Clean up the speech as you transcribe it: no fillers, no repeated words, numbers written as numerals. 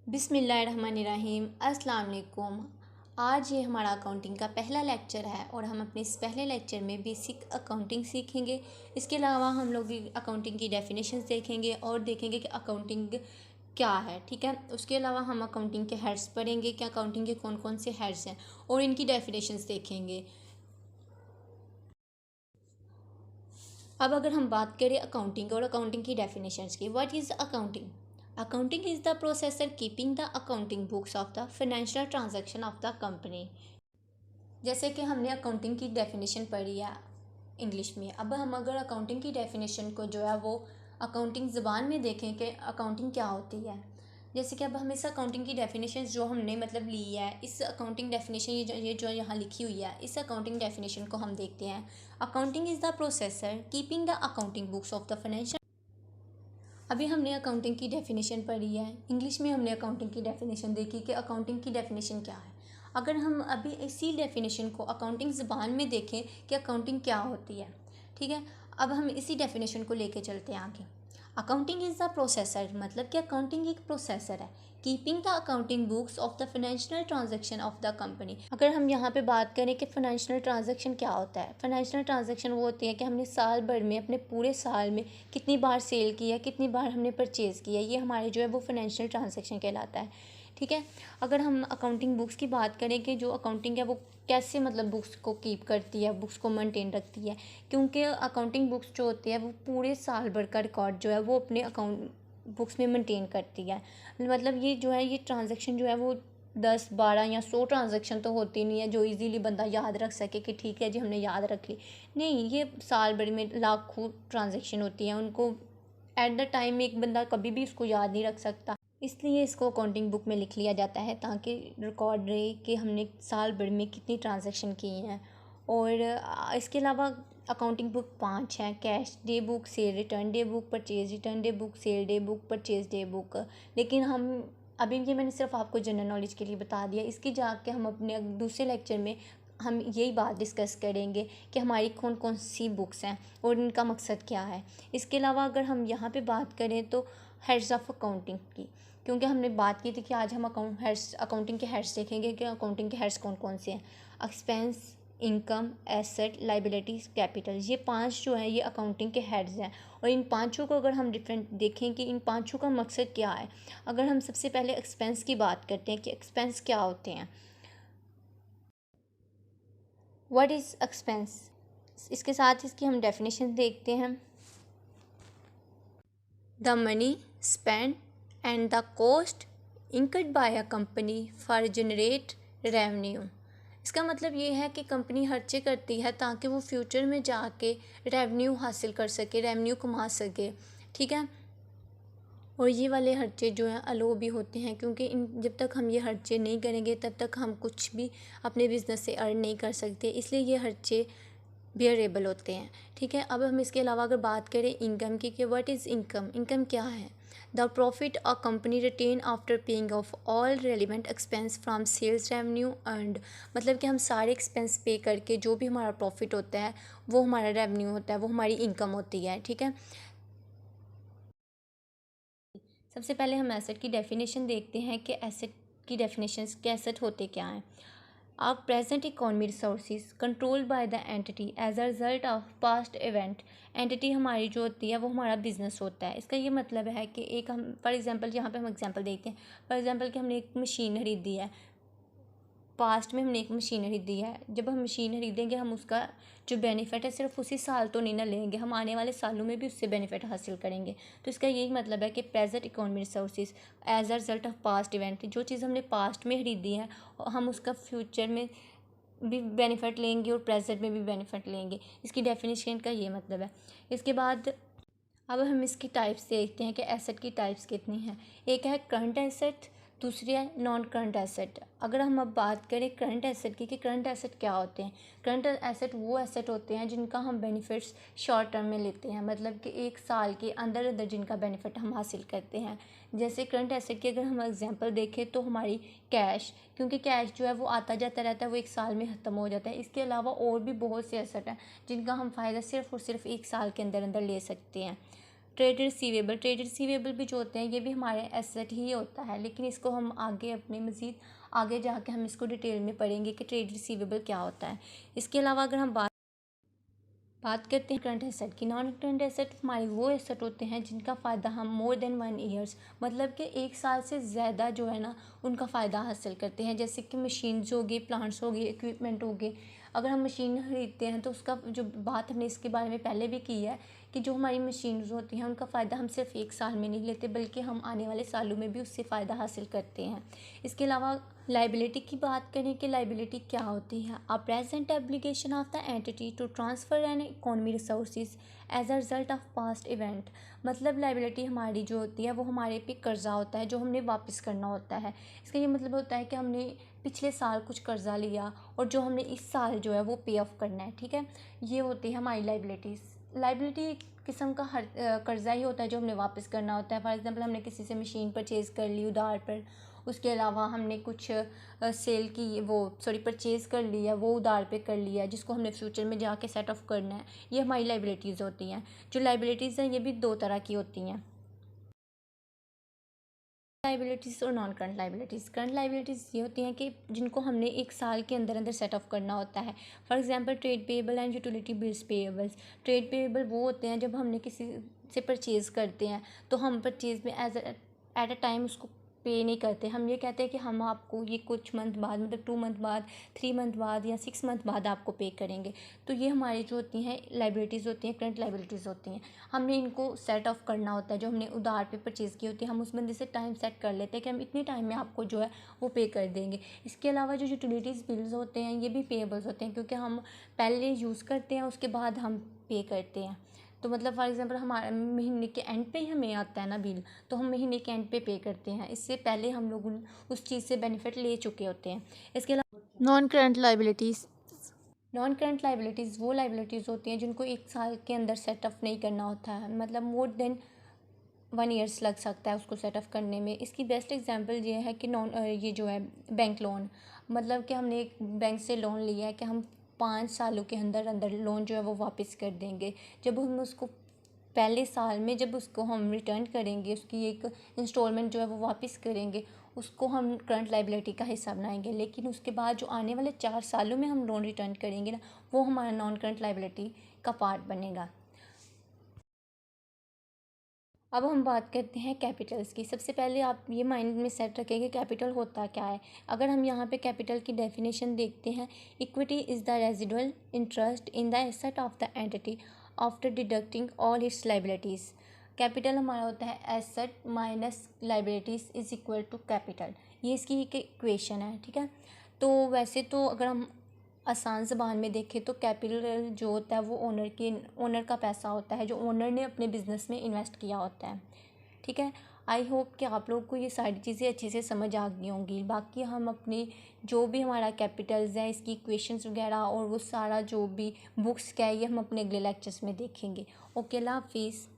बिस्मिल्लाहिर्रहमानिर्रहीम। अस्सलाम वालेकुम। आज ये हमारा अकाउंटिंग का पहला लेक्चर है और हम अपने इस पहले लेक्चर में बेसिक अकाउंटिंग सीखेंगे। इसके अलावा हम लोग अकाउंटिंग की डेफिनेशंस देखेंगे और देखेंगे कि अकाउंटिंग क्या है। ठीक है, उसके अलावा हम अकाउंटिंग के हेड्स पढ़ेंगे कि अकाउंटिंग के कौन कौन से हेड्स हैं और इनकी डेफिनेशंस देखेंगे। अब अगर हम बात करें अकाउंटिंग और अकाउंटिंग की डेफिनेशंस की, what is accounting? Accounting is the processor keeping the accounting books of the financial transaction of the company. जैसे कि हमने अकाउंटिंग की डेफिनेशन पढ़ी है इंग्लिश में। अब हम अगर अकाउंटिंग की डेफिनेशन को जो है वो अकाउंटिंग ज़बान में देखें कि अकाउंटिंग क्या होती है। जैसे कि अब हम इस अकाउंटिंग की डेफिनेशन जो हमने मतलब ली है, इस अकाउंटिंग डेफिनेशन ये जो यहाँ लिखी हुई है, इस अकाउंटिंग डेफिनेशन को हम देखते हैं। Accounting is the processor keeping the accounting books of the financial. अभी हमने अकाउंटिंग की डेफिनेशन पढ़ी है, इंग्लिश में हमने अकाउंटिंग की डेफिनेशन देखी कि अकाउंटिंग की डेफिनेशन क्या है। अगर हम अभी इसी डेफिनेशन को अकाउंटिंग ज़बान में देखें कि अकाउंटिंग क्या होती है, ठीक है, अब हम इसी डेफिनेशन को लेके चलते हैं आगे। अकाउंटिंग इज़ द प्रोसेसर, मतलब कि अकाउंटिंग एक प्रोसेसर है keeping the accounting books of the financial transaction of the company. अगर हम यहाँ पे बात करें कि फाइनेंशियल ट्रांजैक्शन क्या होता है, फाइनेंशियल ट्रांजैक्शन वो होती है कि हमने साल भर में, अपने पूरे साल में कितनी बार सेल किया, कितनी बार हमने परचेज़ किया, ये हमारे जो है वो फाइनेंशियल ट्रांजैक्शन कहलाता है। ठीक है, अगर हम अकाउंटिंग बुक्स की बात करें कि जो अकाउंटिंग है वो कैसे मतलब बुक्स को कीप करती है, बुक्स को मेंटेन रखती है, क्योंकि अकाउंटिंग बुक्स जो होती है वो पूरे साल भर का रिकॉर्ड जो है वो अपने अकाउंट बुक्स में मेंटेन करती है। मतलब ये जो है ये ट्रांजैक्शन जो है वो 10 12 या 100 ट्रांजैक्शन तो होती नहीं है जो इजीली बंदा याद रख सके कि ठीक है जी हमने याद रख ली। नहीं, ये साल भर में लाखों ट्रांजैक्शन होती हैं, उनको एट द टाइम एक बंदा कभी भी उसको याद नहीं रख सकता। इसलिए इसको अकाउंटिंग बुक में लिख लिया जाता है ताकि रिकॉर्ड रहे कि हमने साल भर में कितनी ट्रांजैक्शन की हैं। और इसके अलावा अकाउंटिंग बुक 5 हैं: cash day book, sale return day book, purchase return day book, sale day book, purchase day book. लेकिन हम अभी ये मैंने सिर्फ आपको जनरल नॉलेज के लिए बता दिया, इसकी जाके हम अपने दूसरे लेक्चर में हम यही बात डिस्कस करेंगे कि हमारी कौन कौन सी बुक्स हैं और इनका मकसद क्या है। इसके अलावा अगर हम यहाँ पे बात करें तो हेड्स ऑफ अकाउंटिंग की, क्योंकि हमने बात की थी कि आज हम अकाउंटिंग के हेड्स देखेंगे कि अकाउंटिंग के हेड्स कौन कौन से हैं। Expense, income, asset, liabilities, capital, ये 5 जो हैं ये अकाउंटिंग के हेड्स हैं। और इन पांचों को अगर हम डिफरेंट देखें कि इन पांचों का मकसद क्या है। अगर हम सबसे पहले एक्सपेंस की बात करते हैं कि एक्सपेंस क्या होते हैं। व्हाट इज़ एक्सपेंस, इसके साथ इसकी हम डेफिनेशन देखते हैं। The money spend and the cost incurred by a company for generate revenue. इसका मतलब ये है कि कंपनी खर्चे करती है ताकि वो फ्यूचर में जाके रेवेन्यू हासिल कर सके, रेवेन्यू कमा सके। ठीक है, और ये वाले खर्चे जो हैं अलो भी होते हैं, क्योंकि इन जब तक हम ये खर्चे नहीं करेंगे तब तक हम कुछ भी अपने बिज़नेस से अर्न नहीं कर सकते, इसलिए ये खर्चे बेयरेबल होते हैं। ठीक है, अब हम इसके अलावा अगर बात करें इनकम की कि व्हाट इज़ इनकम, इनकम क्या है? The profit a company retain after paying off all relevant expense from sales revenue earned. मतलब कि हम सारे एक्सपेंस पे करके जो भी हमारा प्रॉफिट होता है वो हमारा रेवेन्यू होता है, वो हमारी इनकम होती है। ठीक है, सबसे पहले हम एसेट की डेफिनेशन देखते हैं कि एसेट की डेफिनेशन के एसेट होते क्या हैं। Our present economy resources controlled by the entity as a result of past event। Entity हमारी जो होती है वो हमारा बिजनेस होता है। इसका ये मतलब है कि एक हम फॉर एग्जांपल यहाँ पे हम एग्जांपल देखते हैं। फॉर एग्जांपल कि हमने एक मशीन खरीदी है, पास्ट में हमने एक मशीन खरीदी है। जब हम मशीन खरीदेंगे हम उसका जो बेनिफिट है सिर्फ उसी साल तो नहीं ना लेंगे, हम आने वाले सालों में भी उससे बेनिफिट हासिल करेंगे। तो इसका यही मतलब है कि present economy resources as a result of past event, जो चीज़ हमने पास्ट में खरीदी है हम उसका फ्यूचर में भी बेनिफिट लेंगे और प्रेजेंट में भी बेनिफिट लेंगे। इसकी डेफिनेशन का ये मतलब है। इसके बाद अब हम इसकी टाइप्स देखते हैं कि एसेट की टाइप्स कितनी हैं। एक है करंट एसेट, दूसरी है नॉन करंट एसेट। अगर हम अब बात करें करंट एसेट की कि करंट एसेट क्या होते हैं। करंट एसेट वो एसेट होते हैं जिनका हम बेनिफिट्स शॉर्ट टर्म में लेते हैं, मतलब कि एक साल के अंदर अंदर जिनका बेनिफिट हम हासिल करते हैं। जैसे करंट एसेट की अगर हम एग्जांपल देखें तो हमारी कैश, क्योंकि कैश जो है वो आता जाता रहता है, वो एक साल में ख़त्म हो जाता है। इसके अलावा और भी बहुत से एसेट हैं जिनका हम फ़ायदा सिर्फ और सिर्फ एक साल के अंदर अंदर ले सकते हैं। ट्रेड रिसीवेबल भी जो होते हैं ये भी हमारे एसेट ही होता है, लेकिन इसको हम आगे अपने मज़ीद आगे जाके हम इसको डिटेल में पढ़ेंगे कि ट्रेड रिसीवेबल क्या होता है। इसके अलावा अगर हम बात करते हैं करंट एसेट की, नॉन करंट एसेट हमारे वो एसेट होते हैं जिनका फ़ायदा हम मोर देन 1 ईयर्स, मतलब कि 1 साल से ज़्यादा जो है ना उनका फ़ायदा हासिल करते हैं। जैसे कि मशीन्स हो गई, प्लांट्स हो गए, इक्विपमेंट हो गए। अगर हम मशीन खरीदते हैं तो उसका जो बात हमने इसके बारे में पहले भी की है कि जो हमारी मशीन्स होती हैं उनका फ़ायदा हम सिर्फ 1 साल में नहीं लेते, बल्कि हम आने वाले सालों में भी उससे फ़ायदा हासिल करते हैं। इसके अलावा लाइबिलिटी की बात करें कि लाइबिलिटी क्या होती है, a present obligation of the entity to transfer and economy resources as a result of past event. मतलब लाइबिलिटी हमारी जो होती है वो हमारे पे कर्ज़ा होता है जो हमने वापस करना होता है। इसका ये मतलब होता है कि हमने पिछले साल कुछ कर्ज़ा लिया और जो हमने इस साल जो है वो पे ऑफ करना है, ठीक है। ये होती है हमारी लाइबिलिटीज़। लाइबिलिटी एक किस्म का हर कर्ज़ा ही होता है जो हमने वापस करना होता है। फॉर एग्जांपल हमने किसी से मशीन परचेज़ कर ली उधार पर, उसके अलावा हमने कुछ परचेज़ कर लिया, वो उधार पे कर लिया जिसको हमने फ्यूचर में जाके सेट ऑफ करना है। ये हमारी लाइबिलिटीज़ होती हैं। जो लाइबिलिटीज़ हैं ये भी 2 तरह की होती हैं, लाइबिलिटीज़ और non current liabilities. Current liabilities ये होती हैं कि जिनको हमने 1 साल के अंदर अंदर सेट ऑफ करना होता है। For example trade payable and utility bills payables. Trade payable वो होते हैं जब हमने किसी से परचेज़ करते हैं तो हम परचेज़ में एट अ टाइम उसको पे नहीं करते। हम ये कहते हैं कि हम आपको ये कुछ मंथ बाद, मतलब 2 मंथ बाद, 3 मंथ बाद या 6 मंथ बाद आपको पे करेंगे। तो ये हमारी जो होती हैं लाइबिलिटीज़ होती हैं, करंट लाइबिलिटीज़ होती हैं। हमने इनको सेट ऑफ करना होता है। जो हमने उधार पे परचेज़ की होती है हम उस बंदे से टाइम सेट कर लेते हैं कि हम इतने टाइम में आपको जो है वो पे कर देंगे। इसके अलावा जो यूटिलिटीज़ बिल्स होते हैं ये भी पेएबल्स होते हैं, क्योंकि हम पहले यूज़ करते हैं उसके बाद हम पे करते हैं। तो मतलब फॉर एग्जांपल हमारा महीने के एंड पे ही हमें आता है ना बिल, तो हम महीने के एंड पे करते हैं। इससे पहले हम लोग उस चीज़ से बेनिफिट ले चुके होते हैं। इसके अलावा नॉन करंट लाइबिलिटीज़ वो लाइबिलिटीज़ होती हैं जिनको 1 साल के अंदर सेट ऑफ नहीं करना होता है, मतलब मोर देन 1 ईयर्स लग सकता है उसको सेट ऑफ करने में। इसकी बेस्ट एग्जांपल ये है कि ये जो है बैंक लोन, मतलब कि हमने एक बैंक से लोन लिया है कि हम 5 सालों के अंदर अंदर लोन जो है वो वापस कर देंगे। जब हम उसको पहले साल में जब उसको हम रिटर्न करेंगे, उसकी एक इंस्टॉलमेंट जो है वो वापस करेंगे, उसको हम करंट लाइबिलिटी का हिस्सा बनाएंगे। लेकिन उसके बाद जो आने वाले 4 सालों में हम लोन रिटर्न करेंगे ना, वो हमारा नॉन करंट लाइबिलिटी का पार्ट बनेगा। अब हम बात करते हैं कैपिटल्स की। सबसे पहले आप ये माइंड में सेट रखें कि कैपिटल होता क्या है। अगर हम यहाँ पे कैपिटल की डेफिनेशन देखते हैं, equity is the residual interest in the asset of the entity after deducting all its liabilities. Capital हमारा होता है asset minus liabilities is equal to capital. ये इसकी एक इक्वेशन है, ठीक है। तो वैसे तो अगर हम आसान ज़बान में देखें तो कैपिटल जो होता है वो ओनर का पैसा होता है जो ओनर ने अपने बिज़नेस में इन्वेस्ट किया होता है, ठीक है। आई होप कि आप लोग को ये सारी चीज़ें अच्छे से समझ आ गई होंगी। बाकी हम अपने जो भी हमारा कैपिटल्स है इसकी इक्वेशंस वगैरह और वो सारा जो भी बुक्स का है ये हम अपने अगले लेक्चर्स में देखेंगे। ओके, अल्लाह हाफिज़।